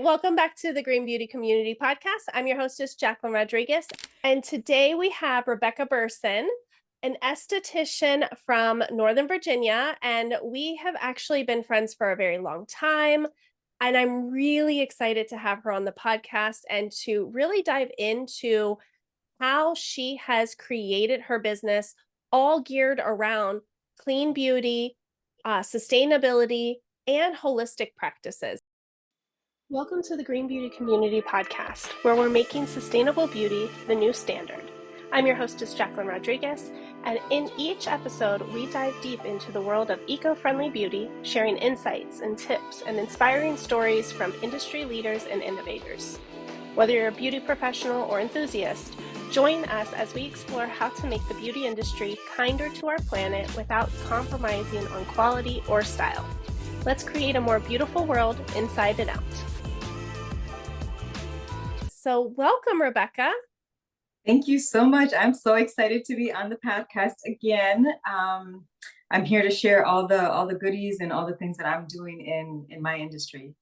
Welcome back to the Green Beauty Community Podcast. I'm your hostess, Jacquelyn Rodriguez. And today we have Rebekah Bersin, an esthetician from Northern Virginia. And we have actually been friends for a very long time. And I'm really excited to have her on the podcast and to really dive into how she has created her business all geared around clean beauty, sustainability, and holistic practices. Welcome to the Green Beauty Community Podcast, where we're making sustainable beauty the new standard. I'm your hostess, Jacquelyn Rodriguez, and in each episode, we dive deep into the world of eco-friendly beauty, sharing insights and tips and inspiring stories from industry leaders and innovators. Whether you're a beauty professional or enthusiast, join us as we explore how to make the beauty industry kinder to our planet without compromising on quality or style. Let's create a more beautiful world inside and out. So welcome, Rebekah. Thank you so much. I'm so excited to be on the podcast again. I'm here to share all the goodies and all the things that I'm doing in my industry.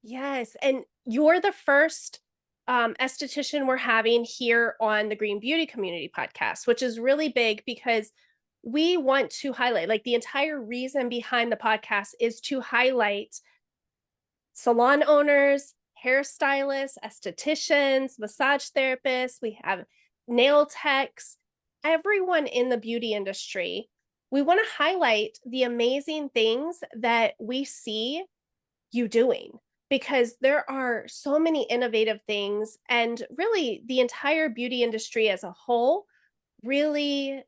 Yes, and you're the first esthetician we're having here on the Green Beauty Community Podcast, which is really big because we want to highlight, like the entire reason behind the podcast is to highlight salon owners, hairstylists, estheticians, massage therapists, we have nail techs, everyone in the beauty industry. We want to highlight the amazing things that we see you doing because there are so many innovative things, and really the entire beauty industry as a whole really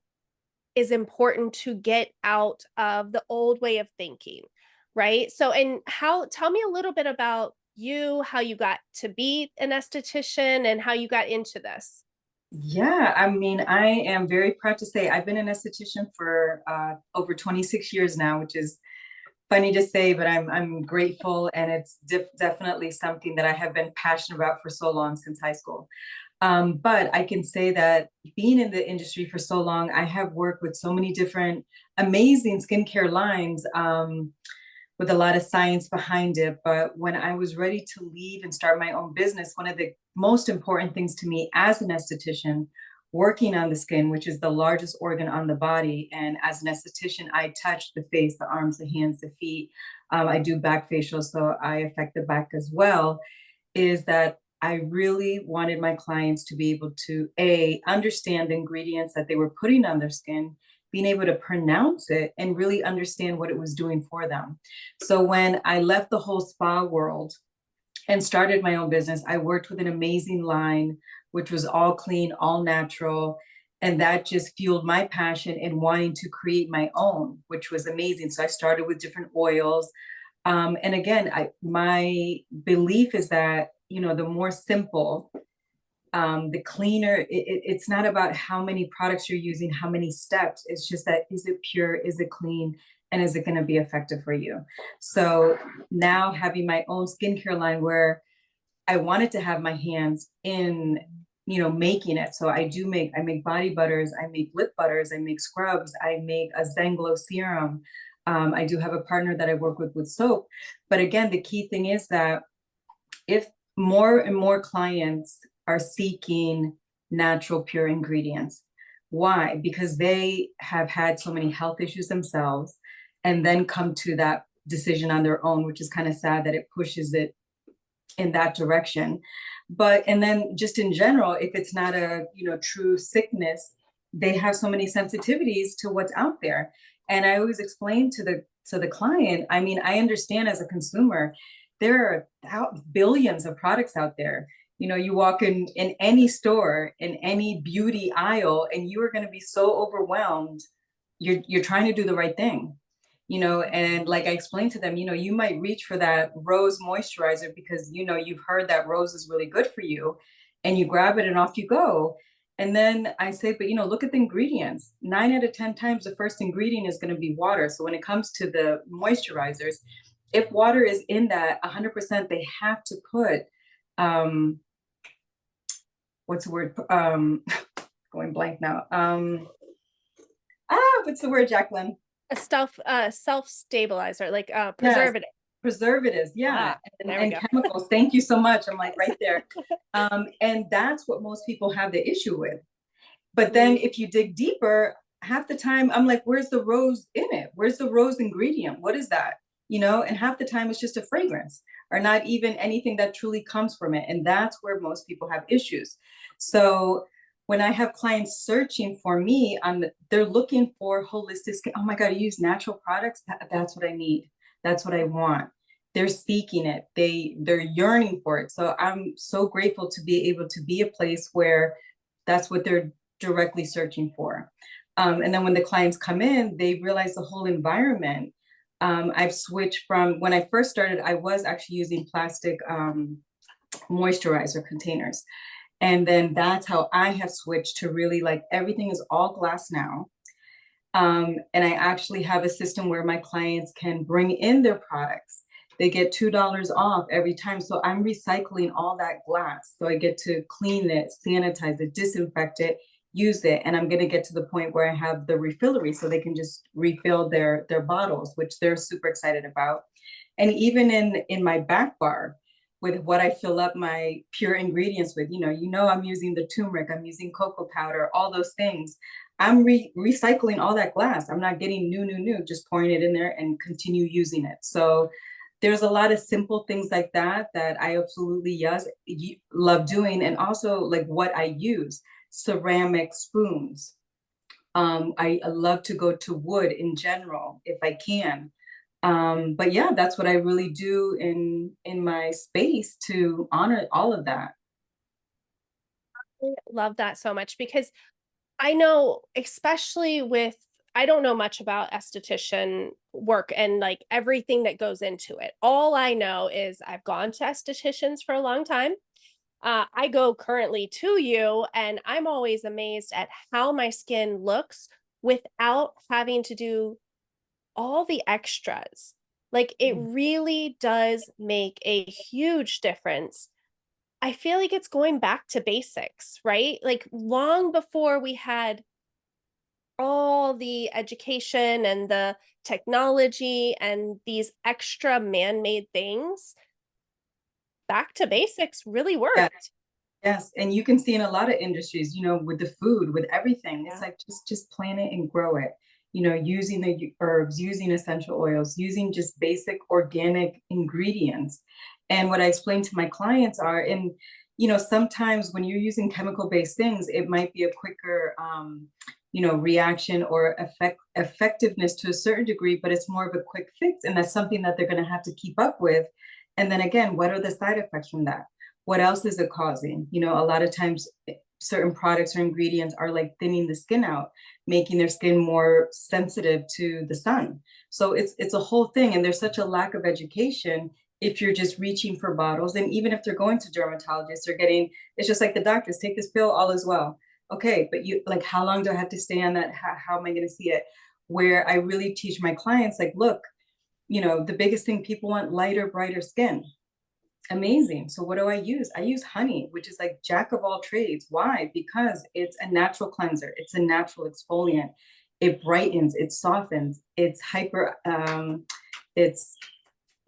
is important to get out of the old way of thinking, right? So, and tell me a little bit about you, how you got to be an esthetician and how you got into this. Yeah, I mean, I am very proud to say I've been an esthetician for over 26 years now, which is funny to say, but I'm grateful, and it's definitely something that I have been passionate about for so long, since high school. But I can say that being in the industry for so long, I have worked with so many different amazing skincare lines, with a lot of science behind it. But when I was ready to leave and start my own business, one of the most important things to me as an esthetician, working on the skin, which is the largest organ on the body. And as an esthetician, I touch the face, the arms, the hands, the feet. I do back facials, so I affect the back as well. Is that I really wanted my clients to be able to understand the ingredients that they were putting on their skin, being able to pronounce it, and really understand what it was doing for them. So when I left the whole spa world and started my own business, I worked with an amazing line, which was all clean, all natural. And that just fueled my passion in wanting to create my own, which was amazing. So I started with different oils. And again, my belief is that, the more simple, the cleaner. It's not about how many products you're using, how many steps. It's just that, is it pure, is it clean, and is it going to be effective for you? So now having my own skincare line, where I wanted to have my hands in, making it. So I make body butters, I make lip butters, I make scrubs, I make a Zen Glow serum. I do have a partner that I work with soap. But again, the key thing is that if more and more clients are seeking natural, pure ingredients. Why? Because they have had so many health issues themselves and then come to that decision on their own, which is kind of sad that it pushes it in that direction. And then just in general, if it's not a, true sickness, they have so many sensitivities to what's out there. And I always explain to the client, I mean, I understand as a consumer, there are billions of products out there. You walk in any store, in any beauty aisle, and you are going to be so overwhelmed. You're trying to do the right thing, and like I explained to them, you might reach for that rose moisturizer because, you've heard that rose is really good for you, and you grab it and off you go. And then I say, but, look at the ingredients. 9 out of 10 times, the first ingredient is going to be water. So when it comes to the moisturizers, if water is in that 100%, they have to put, what's the word? Going blank now. What's the word, Jacqueline? A self stabilizer, like preservative. preservatives, yeah, There we and go. chemicals. Thank you so much. I'm like right there. And that's what most people have the issue with. But then if you dig deeper, half the time I'm like, where's the rose in it? Where's the rose ingredient? What is that? You know, and half the time it's just a fragrance or not even anything that truly comes from it. And that's where most people have issues. So when I have clients searching for me, they're looking for holistic skin. Oh my God, I use natural products. That's what I need. That's what I want. They're seeking it. They're yearning for it. So I'm so grateful to be able to be a place where that's what they're directly searching for. And then when the clients come in, they realize the whole environment. I've switched from when I first started, I was actually using plastic moisturizer containers. And then that's how I have switched to really like everything is all glass now. And I actually have a system where my clients can bring in their products. They get $2 off every time. So I'm recycling all that glass. So I get to clean it, sanitize it, disinfect it, use it. And I'm going to get to the point where I have the refillery so they can just refill their bottles, which they're super excited about. And even in my back bar, with what I fill up my pure ingredients with, I'm using the turmeric, I'm using cocoa powder, all those things. I'm recycling all that glass. I'm not getting new, just pouring it in there and continue using it. So there's a lot of simple things like that that I absolutely love doing. And also like what I use, ceramic spoons. I love to go to wood in general, if I can. But yeah, that's what I really do in my space to honor all of that. I love that so much because I know, especially with, I don't know much about esthetician work and like everything that goes into it. All I know is I've gone to estheticians for a long time. I go currently to you, and I'm always amazed at how my skin looks without having to do all the extras. Like it really does make a huge difference. I feel like it's going back to basics, right? Like long before we had all the education and the technology and these extra man-made things, back to basics really Yeah. worked. Yes, and you can see in a lot of industries, with the food, with everything, it's Yeah. like just plant it and grow it. Using the herbs, using essential oils, using just basic organic ingredients. And what I explain to my clients are, and sometimes when you're using chemical-based things, it might be a quicker, reaction or effectiveness to a certain degree, but it's more of a quick fix, and that's something that they're going to have to keep up with. And then again, what are the side effects from that? What else is it causing? A lot of times certain products or ingredients are like thinning the skin out, making their skin more sensitive to the sun. So it's a whole thing. And there's such a lack of education if you're just reaching for bottles. And even if they're going to dermatologists, they're getting, it's just like the doctors, take this pill, all is well. Okay, but how long do I have to stay on that? How am I going to see it? Where I really teach my clients, like, look, the biggest thing people want lighter, brighter skin. Amazing. So what do I use? I use honey, which is like jack of all trades. Why? Because it's a natural cleanser. It's a natural exfoliant. It brightens, it softens, it's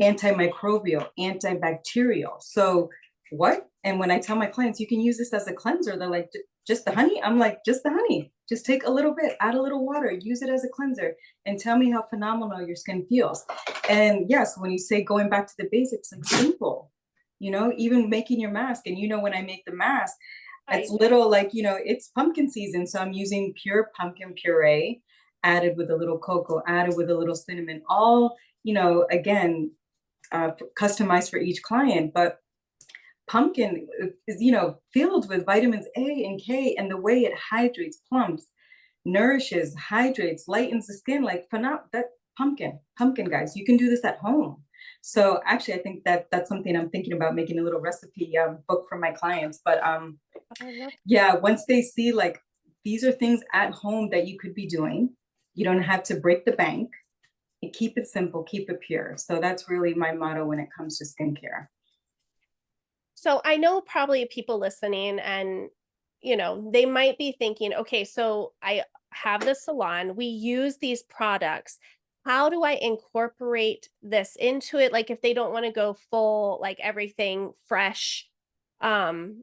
antimicrobial, antibacterial. So what? And when I tell my clients, you can use this as a cleanser, they're like, just the honey? I'm like, just the honey. Just take a little bit, add a little water, use it as a cleanser, and tell me how phenomenal your skin feels. And yes, when you say going back to the basics, like simple, even making your mask. And when I make the mask, it's little like, it's pumpkin season. So I'm using pure pumpkin puree, added with a little cocoa, added with a little cinnamon, all, again, customized for each client. But pumpkin is, filled with vitamins A and K, and the way it hydrates, plumps, nourishes, hydrates, lightens the skin, like that pumpkin, guys, you can do this at home. So actually, I think that's something I'm thinking about, making a little recipe book for my clients. But yeah, once they see like these are things at home that you could be doing, you don't have to break the bank. And keep it simple, keep it pure. So that's really my motto when it comes to skincare. So I know probably people listening and they might be thinking, okay, so I have the salon, we use these products. how do I incorporate this into it? Like if they don't want to go full, like everything fresh, um,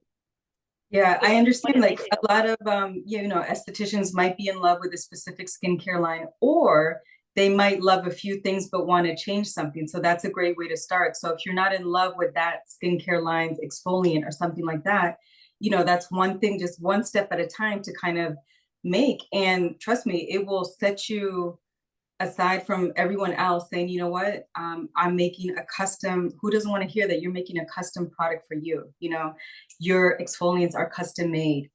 Yeah, you I know, what understand do they like do? a lot of estheticians might be in love with a specific skincare line, or they might love a few things but want to change something. So that's a great way to start. So if you're not in love with that skincare line's exfoliant or something like that, that's one thing, just one step at a time to kind of make. And trust me, it will set you aside from everyone else saying, you know what, I'm making a custom. Who doesn't want to hear that you're making a custom product for you? Your exfoliants are custom made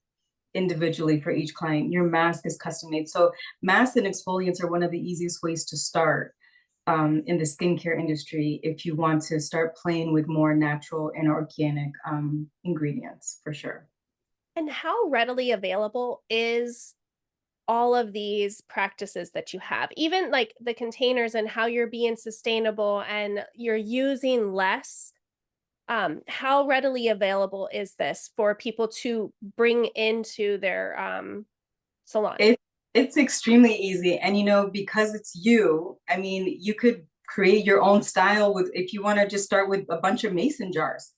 individually for each client. Your mask is custom made. So masks and exfoliants are one of the easiest ways to start in the skincare industry if you want to start playing with more natural and organic ingredients, for sure. And how readily available is all of these practices that you have, even like the containers and how you're being sustainable and you're using less? How readily available is this for people to bring into their salon? It it's extremely easy. And because it's you, I mean, you could create your own style with, if you want to just start with a bunch of mason jars,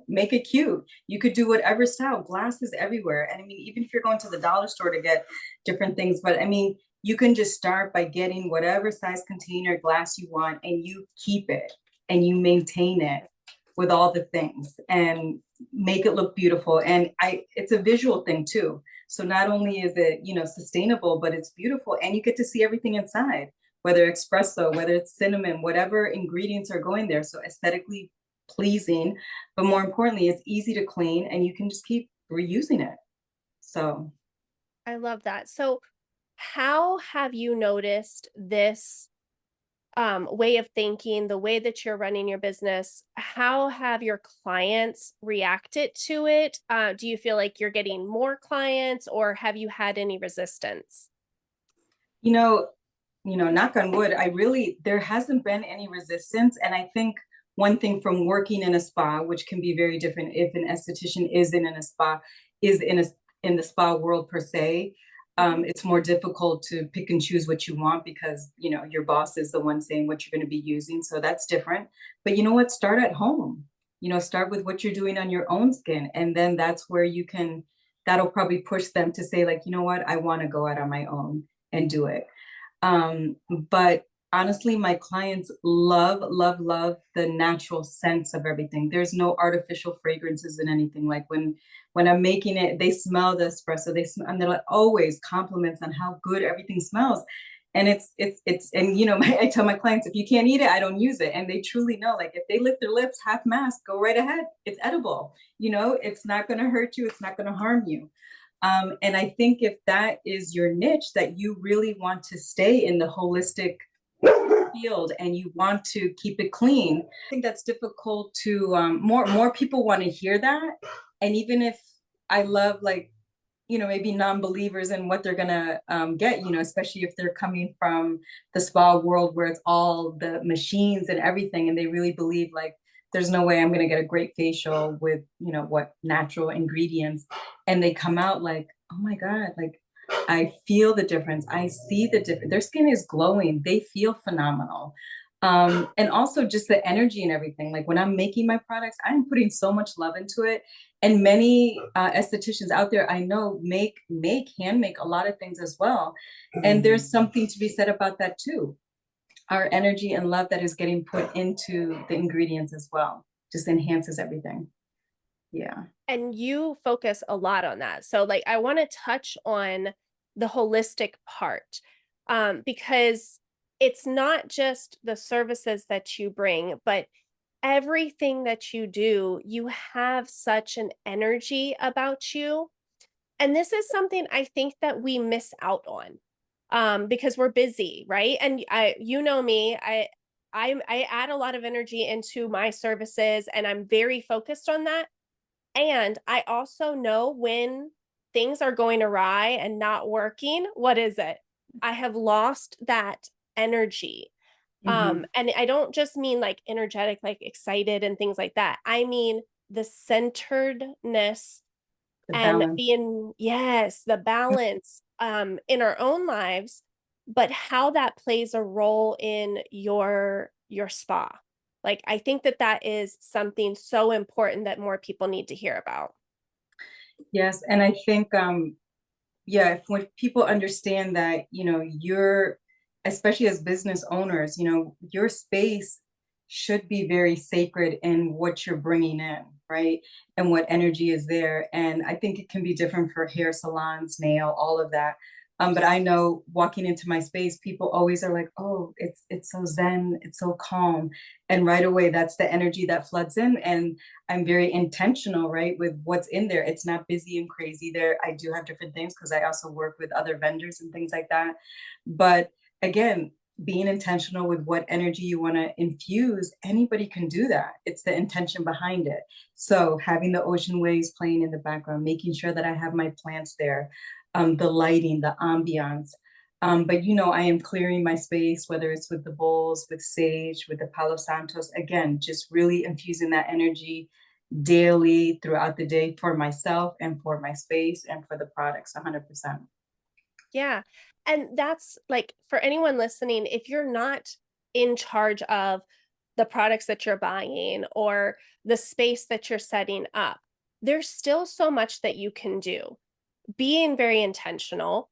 make it cute. You could do whatever style, glasses everywhere. And I mean, even if you're going to the dollar store to get different things, but I mean, you can just start by getting whatever size container glass you want, and you keep it and you maintain it with all the things and make it look beautiful. And it's a visual thing too. So not only is it, sustainable, but it's beautiful, and you get to see everything inside, whether espresso, whether it's cinnamon, whatever ingredients are going there. So aesthetically pleasing, but more importantly, it's easy to clean and you can just keep reusing it. So I love that. So, how have you noticed this way of thinking, the way that you're running your business? How have your clients reacted to it? Do you feel like you're getting more clients, or have you had any resistance? you know, knock on wood, there hasn't been any resistance. And I think one thing from working in a spa, which can be very different if an esthetician is in a spa, is in the spa world per se. Mhm. It's more difficult to pick and choose what you want because your boss is the one saying what you're going to be using. So that's different. But you know what? Start at home. Start with what you're doing on your own skin, and then that's where that'll probably push them to say, like, you know what, I want to go out on my own and do it. But honestly, my clients love, love, love the natural sense of everything. There's no artificial fragrances in anything. Like when I'm making it, they smell the espresso. And they're like always compliments on how good everything smells. And and I tell my clients, if you can't eat it, I don't use it. And they truly know, like, if they lick their lips half mask, go right ahead. It's edible. It's not going to hurt you. It's not going to harm you. And I think if that is your niche, that you really want to stay in the holistic field and you want to keep it clean, I think that's difficult to more people want to hear that. And even if I love, like, maybe non-believers in what they're gonna get, especially if they're coming from the spa world where it's all the machines and everything, and they really believe like there's no way I'm gonna get a great facial with what natural ingredients, and they come out like, oh my god, like I feel the difference, I see the difference, their skin is glowing, they feel phenomenal. And also just the energy and everything. Like when I'm making my products, I'm putting so much love into it. And many estheticians out there I know hand make a lot of things as well. And there's something to be said about that too. Our energy and love that is getting put into the ingredients as well just enhances everything. Yeah. And you focus a lot on that. So, like, I want to touch on the holistic part, because it's not just the services that you bring, but everything that you do, you have such an energy about you. And this is something I think that we miss out on, because we're busy, right? And you know me, I add a lot of energy into my services, and I'm very focused on that. And I also know when things are going awry and not working, what is it? I have lost that energy. Hmm. And I don't just mean like energetic, like excited and things like that. I mean the centeredness The and balance. being, yes, the balance in our own lives. but how that plays a role in your spa. Like, I think that that is something so important that more people need to hear about. Yes, and I think yeah, if when people understand that, you're, especially as business owners, your space should be very sacred in what you're bringing in, right? And what energy is there. And I think it can be different for hair salons, nail, all of that. But I know walking into my space, people always are like, "Oh, it's so zen, it's so calm," and right away, that's the energy that floods in. And I'm very intentional, right, with what's in there. It's not busy and crazy there. I do have different things because I also work with other vendors and things like that. But again, being intentional with what energy you want to infuse, anybody can do that. It's the intention behind it. So having the ocean waves playing in the background, making sure that I have my plants there, the lighting, the ambiance. But I am clearing my space, whether it's with the bowls, with sage, with the Palo Santos. Again, just really infusing that energy daily throughout the day for myself and for my space and for the products 100%. Yeah. And that's like for anyone listening, if you're not in charge of the products that you're buying or the space that you're setting up, there's still so much that you can do. Being very intentional,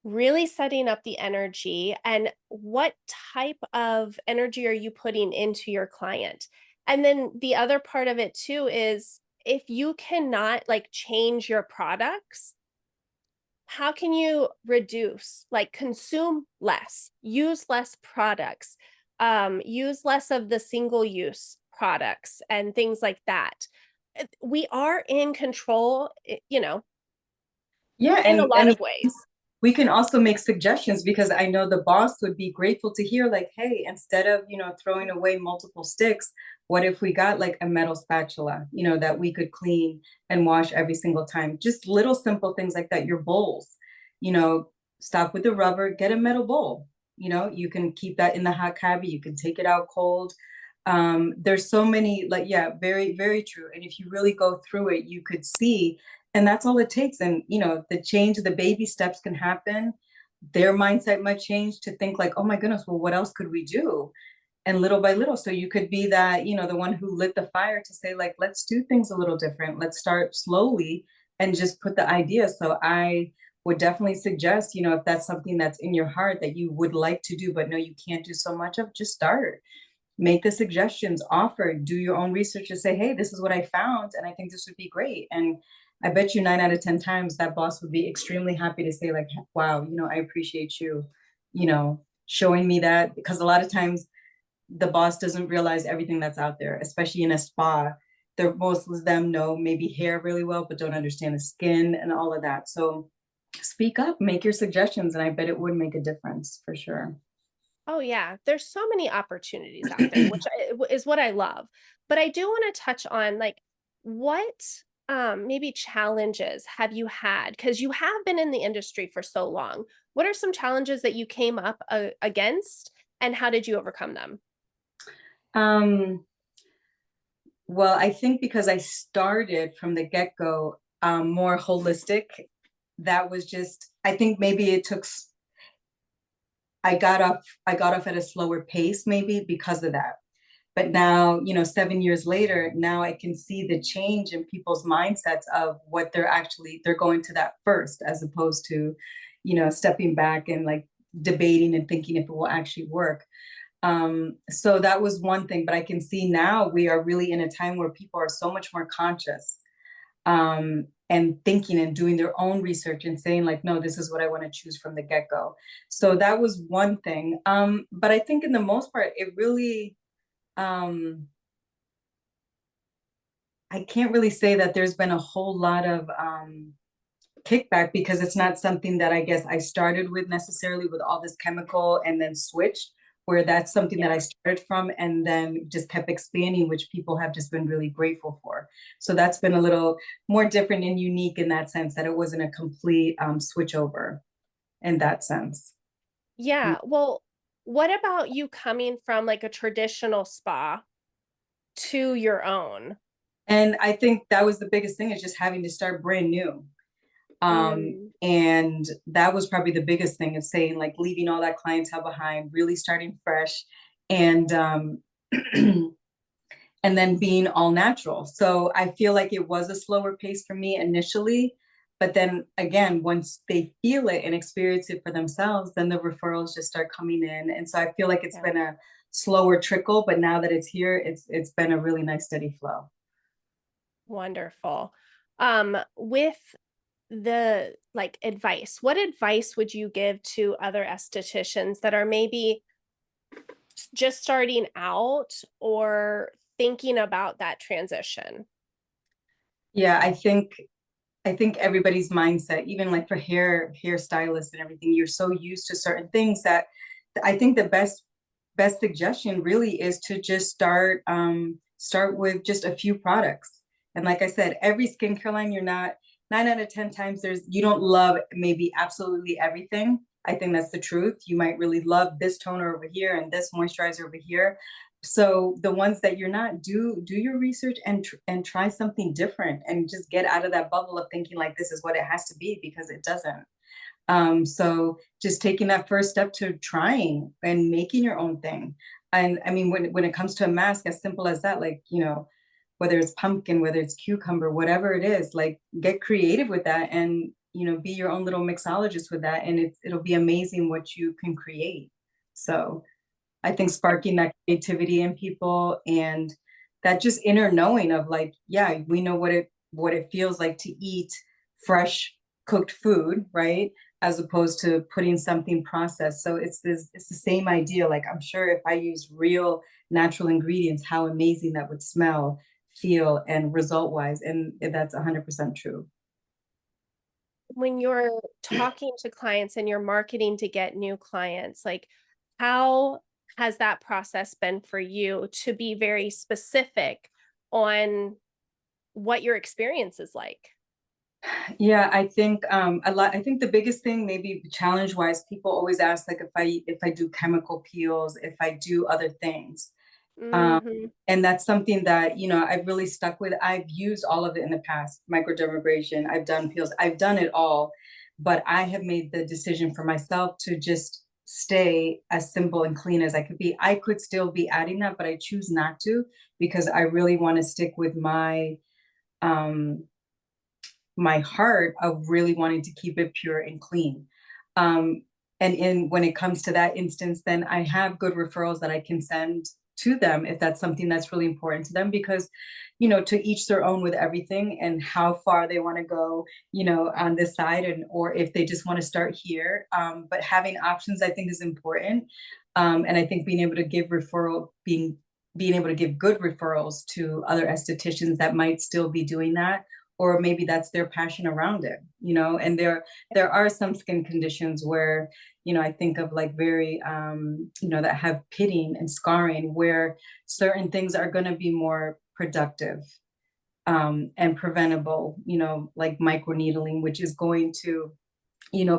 really setting up the energy, and what type of energy are you putting into your client? And then the other part of it too is if you cannot like change your products, how can you reduce, like consume less, use less products, use less of the single use products and things like that. We are in control, Yeah, in a lot and of ways. we can also make suggestions because I know the boss would be grateful to hear like, hey, instead of, throwing away multiple sticks, what if we got like a metal spatula, that we could clean and wash every single time? Just little simple things like that. Your bowls, you know, stop with the rubber, get a metal bowl. You can keep that in the hot cabbie, you can take it out cold. There's so many, like, yeah, very, very true. And if you really go through it, you could see, and that's all it takes. And the change, the baby steps can happen. Their mindset might change to think like, oh my goodness, well, what else could we do? And little by little, so you could be that, the one who lit the fire to say like, let's do things a little different, let's start slowly and just put the idea. So I would definitely suggest, if that's something that's in your heart that you would like to do but no, you can't do so much of, just start, make the suggestions, offer, do your own research and say, hey, this is what I found and I think this would be great. And I bet you 9 out of 10 times that boss would be extremely happy to say like, wow, I appreciate you, showing me that. Because a lot of times the boss doesn't realize everything that's out there, especially in a spa. Most of them know maybe hair really well, but don't understand the skin and all of that. So speak up, make your suggestions, and I bet it would make a difference for sure. Oh yeah, there's so many opportunities out there, which is what I love. But I do want to touch on like what maybe challenges have you had, because you have been in the industry for so long. What are some challenges that you came up against and how did you overcome them? Um, well, I think because I started from the get-go more holistic, that was just, I think maybe it took, I got off at a slower pace maybe because of that. But now, 7 years later, now I can see the change in people's mindsets of what they're going to that first, as opposed to, stepping back and like debating and thinking if it will actually work. So that was one thing, but I can see now we are really in a time where people are so much more conscious, and thinking and doing their own research and saying like, no, this is what I want to choose from the get-go. So that was one thing. But I think in the most part, it really, I can't really say that there's been a whole lot of kickback because it's not something that I guess I started with necessarily with all this chemical and then switched, where that's something that I Yeah. started from and then just kept expanding, which people have just been really grateful for. So that's been a little more different and unique in that sense, that it wasn't a complete switch over in that sense. Yeah. Well, what about you coming from like a traditional spa to your own? And I think that was the biggest thing, is just having to start brand new. Mm, And that was probably the biggest thing, of saying like leaving all that clientele behind, really starting fresh, and and then being all natural. So I feel like it was a slower pace for me initially, but then again, once they feel it and experience it for themselves, then the referrals just start coming in. And so I feel like it's yeah, been a slower trickle, but now that it's here, it's been a really nice steady flow. wonderful. With the like advice, what advice would you give to other estheticians that are maybe just starting out or thinking about that transition? Yeah, I think everybody's mindset, even like for hairstylists and everything, you're so used to certain things that I think the best suggestion really is to just start with just a few products. And like I said, every skincare line, you're not 9 out of 10 times you don't love maybe absolutely everything. I think that's the truth. You might really love this toner over here and this moisturizer over here. So the ones that you're not, do your research and try something different, and just get out of that bubble of thinking like this is what it has to be, because it doesn't. So just taking that first step to trying and making your own thing. And I mean, when it comes to a mask, as simple as that, like, whether it's pumpkin, whether it's cucumber, whatever it is, like, get creative with that, and be your own little mixologist with that, and it'll be amazing what you can create. So I think sparking that creativity in people, and that just inner knowing of like, yeah, we know what it feels like to eat fresh cooked food, right? As opposed to putting something processed. So it's the same idea. Like, I'm sure if I use real natural ingredients, how amazing that would smell, feel, and result wise. And that's 100% true. When you're talking to clients and you're marketing to get new clients, like how has that process been for you to be very specific on what your experience is like? Yeah, I think I think the biggest thing, maybe challenge wise, people always ask like if I do chemical peels, if I do other things. Um, Mhm. and that's something that, I've really stuck with. I've used all of it in the past, microdermabrasion, I've done peels, I've done it all, but I have made the decision for myself to just stay as simple and clean as I could be. I could still be adding that, but I choose not to, because I really want to stick with um my heart of really wanting to keep it pure and clean. Um, and in when it comes to that instance, then I have good referrals that I can send to them if that's something that's really important to them, because to each their own with everything, and how far they want to go, on this side, and or if they just want to start here. But having options, I think, is important. And I think being able to give good referrals to other estheticians that might still be doing that, or maybe that's their passion around it, and there are some skin conditions where, I think of like very, that have pitting and scarring, where certain things are going to be more productive, and preventable, like microneedling, which is going to,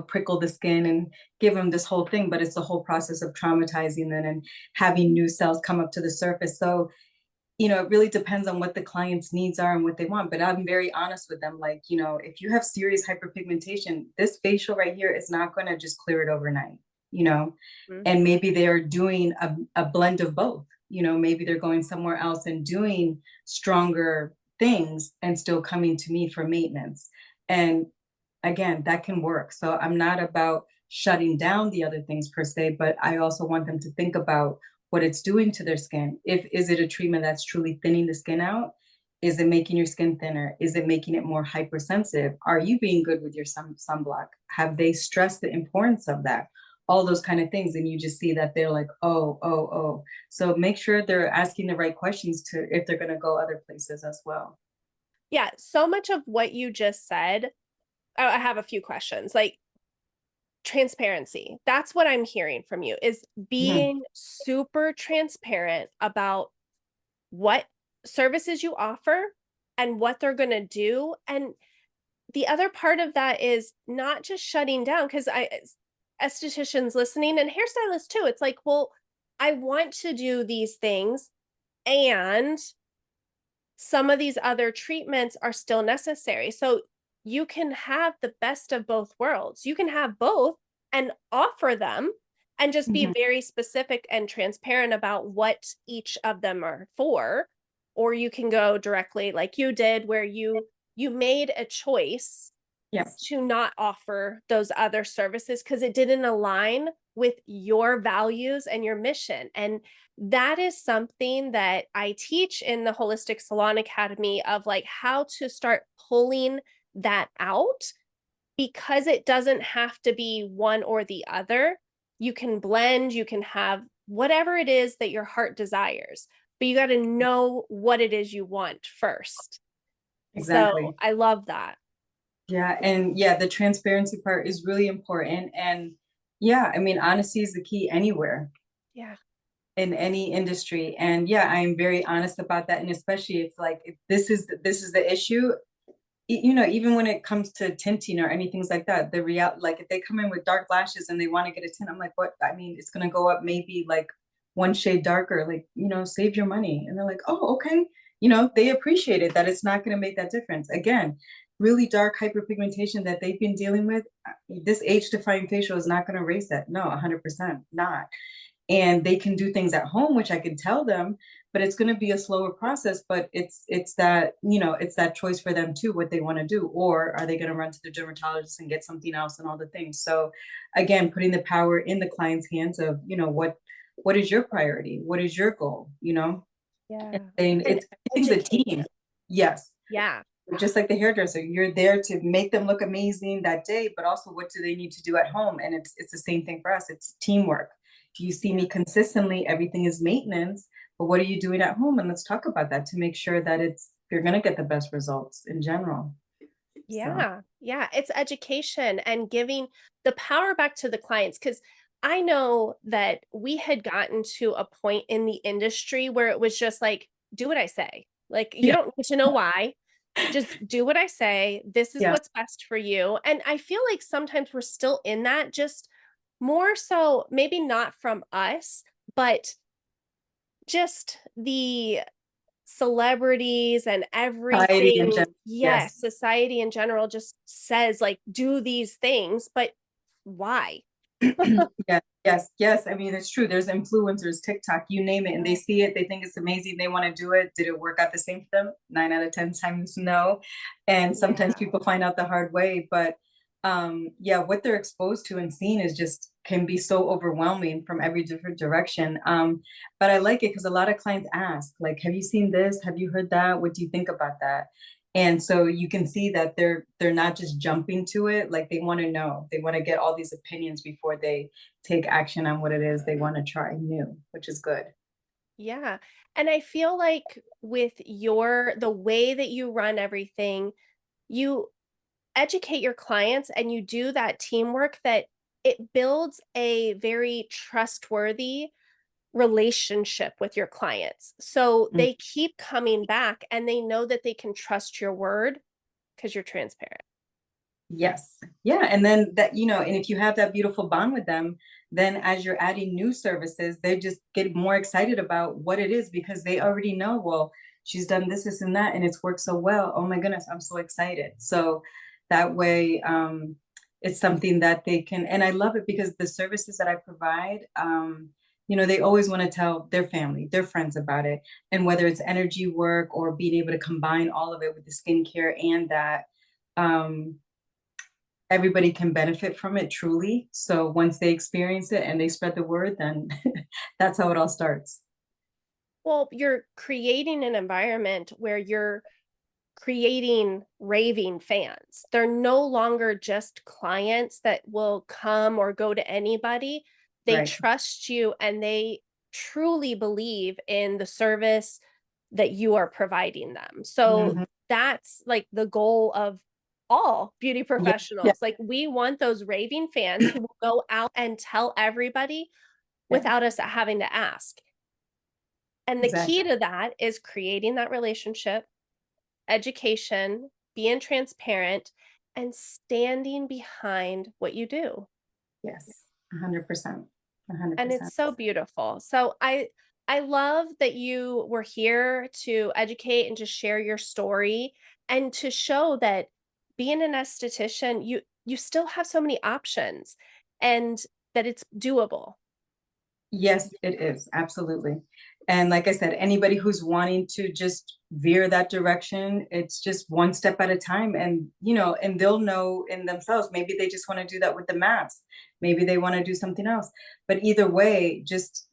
prickle the skin and give them this whole thing, but it's the whole process of traumatizing them and having new cells come up to the surface. So it really depends on what the client's needs are and what they want. But I'm very honest with them. Like, if you have serious hyperpigmentation, this facial right here is not going to just clear it overnight, you know? And Mhm. maybe they are doing a blend of both. Maybe they're going somewhere else and doing stronger things and still coming to me for maintenance. And again, that can work. So I'm not about shutting down the other things per se, but I also want them to think about what it's doing to their skin. If is it a treatment that's truly thinning the skin out? Is it making your skin thinner? Is it making it more hypersensitive? Are you being good with your sunblock? Have they stressed the importance of that? All those kind of things. And you just see that they're like, oh, oh, oh. So make sure they're asking the right questions to if they're going to go other places as well. Yeah, so much of what you just said, I have a few questions. Like transparency. That's what I'm hearing from you is Mhm. being super transparent about what services you offer and what they're going to do. And the other part of that is not just shutting down, because estheticians listening and hairstylists too, it's like, well, I want to do these things, and some of these other treatments are still necessary. So you can have the best of both worlds. You can have both and offer them and just be Mhm. very specific and transparent about what each of them are for. Or you can go directly like you did, where you made a choice Yeah, to not offer those other services because it didn't align with your values and your mission. And that is something that I teach in the Holistic Salon Academy, of like how to start pulling that out, because it doesn't have to be one or the other. You can blend, you can have whatever it is that your heart desires, but you got to know what it is you want first. So exactly. I love that. Yeah, and yeah, the transparency part is really important. And yeah, I mean, honesty is the key anywhere Yeah. in any industry. And yeah, I am very honest about that. And especially if like if this is the issue, you know, even when it comes to tinting or anything like that, the real like if they come in with dark lashes and they want to get a tint, I'm like, what? I mean, it's gonna go up maybe like one shade darker, like, you know, save your money. And they're like, oh, okay. You know, they appreciate it that it's not gonna make that difference. Again, really dark hyperpigmentation that they've been dealing with, this age-defying facial is not gonna erase that. No, 100% not. And they can do things at home, which I can tell them, but it's going to be a slower process. But it's that, you know, it's that choice for them too, what they want to do. Or are they going to run to the dermatologist and get something else and all the things. So again, putting the power in the client's hands of, you know, what is your priority, what is your goal, you know, and Yeah. saying And it's everything's a team. education. Yes, Yeah. just like the hairdresser, you're there to make them look amazing that day, but also what do they need to do at home? And it's the same thing for us. It's teamwork. You see Yeah. me consistently, everything is maintenance, but what are you doing at home? And let's talk about that to make sure that it's you're gonna get the best results in general. So Yeah. Yeah. It's education and giving the power back to the clients. Cause I know that we had gotten to a point in the industry where it was just like, do what I say. Like, you yeah, don't need to know why. Just do what I say. This is yeah, what's best for you. And I feel like sometimes we're still in that, just more so, maybe not from us, but just the celebrities and society in everything. general. Yes, Yes. society in general just says like do these things, but why? Yeah, yes, yes. I mean, it's true. There's influencers, TikTok, you name it, and they see it, they think it's amazing, they want to do it. Did it work out the same for them? 9 out of 10 times no. And sometimes Yeah. people find out the hard way, but yeah, what they're exposed to and seeing is just can be so overwhelming from every different direction. But I like it because a lot of clients ask, like, have you seen this? Have you heard that? What do you think about that? And so you can see that they're not just jumping to it, like they want to know, they want to get all these opinions before they take action on what it is they want to try new, which is good. Yeah. And I feel like with the way that you run everything, you educate your clients and you do that teamwork, that it builds a very trustworthy relationship with your clients. So Mm, they keep coming back and they know that they can trust your word because you're transparent. yes, yeah, and then that, you know, and if you have that beautiful bond with them, then as you're adding new services, they just get more excited about what it is because they already know, well, she's done this and that and it's worked so well, oh my goodness, I'm so excited. So that way it's something that they can, and I love it because the services that I provide, you know, they always want to tell their family, their friends about it. And whether it's energy work or being able to combine all of it with the skincare and that, um everybody can benefit from it truly. So once they experience it and they spread the word, then that's how it all starts. Well, you're creating an environment where you're creating raving fans. They're no longer just clients that will come or go to anybody. They Right. trust you and they truly believe in the service that you are providing them. So Mhm. that's like the goal of all beauty Yeah. Yeah. professionals. Like we want those raving fans who will go out and tell everybody Yeah. without us having to ask. And the key Exactly. to that is creating that relationship, education, being transparent, and standing behind what you do. Yes. 100%. And 100%. it's so beautiful. So I love that you were here to educate and to share your story and to show that being an esthetician, you still have so many options and that it's doable. Yes, it is. Absolutely. And like I said, anybody who's wanting to just veer that direction, it's just one step at a time. And, and they'll know in themselves, maybe they just want to do that with the mask. Maybe they want to do something else. But either way, just,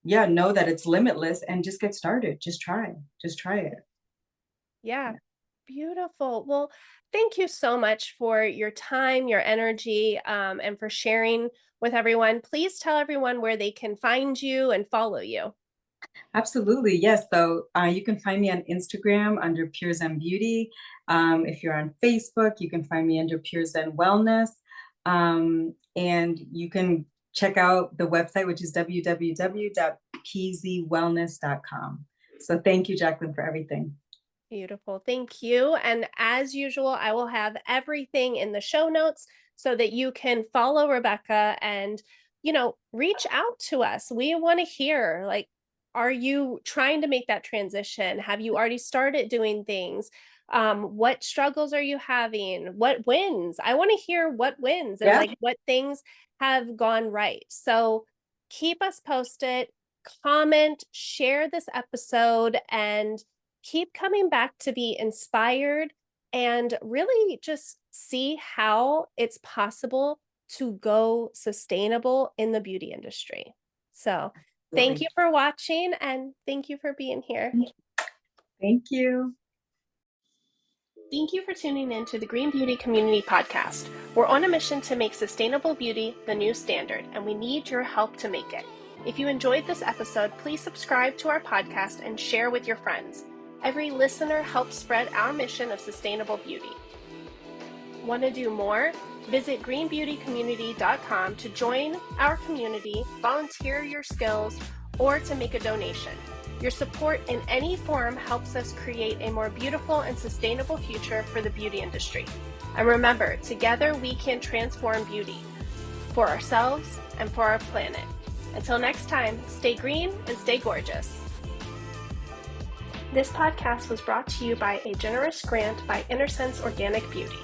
yeah, know that it's limitless and just get started. Just try. Just try it. Yeah. Beautiful. Well, thank you so much for your time, your energy, and for sharing with everyone. Please tell everyone where they can find you and follow you. Absolutely. Yes. So you can find me on Instagram under Pure Zen Beauty. If you're on Facebook, you can find me under Pure Zen Wellness. And you can check out the website, which is www.pzwellness.com. So thank you, Jacquelyn, for everything. Beautiful. Thank you. And as usual, I will have everything in the show notes so that you can follow Rebekah and, reach out to us. We want to hear, like, are you trying to make that transition? Have you already started doing things? What struggles are you having? What wins? I want to hear what wins and Yeah. like what things have gone right. So keep us posted, comment, share this episode, and keep coming back to be inspired and really just see how it's possible to go sustainable in the beauty industry. So, thank you for watching and thank you for being here. Thank you. Thank you for tuning in to the Green Beauty Community Podcast. We're on a mission to make sustainable beauty the new standard, and we need your help to make it. If you enjoyed this episode, please subscribe to our podcast and share with your friends. Every listener helps spread our mission of sustainable beauty. Want to do more? Visit greenbeautycommunity.com to join our community, volunteer your skills, or to make a donation. Your support in any form helps us create a more beautiful and sustainable future for the beauty industry. And remember, together we can transform beauty for ourselves and for our planet. Until next time, stay green and stay gorgeous. This podcast was brought to you by a generous grant by InnerSense Organic Beauty.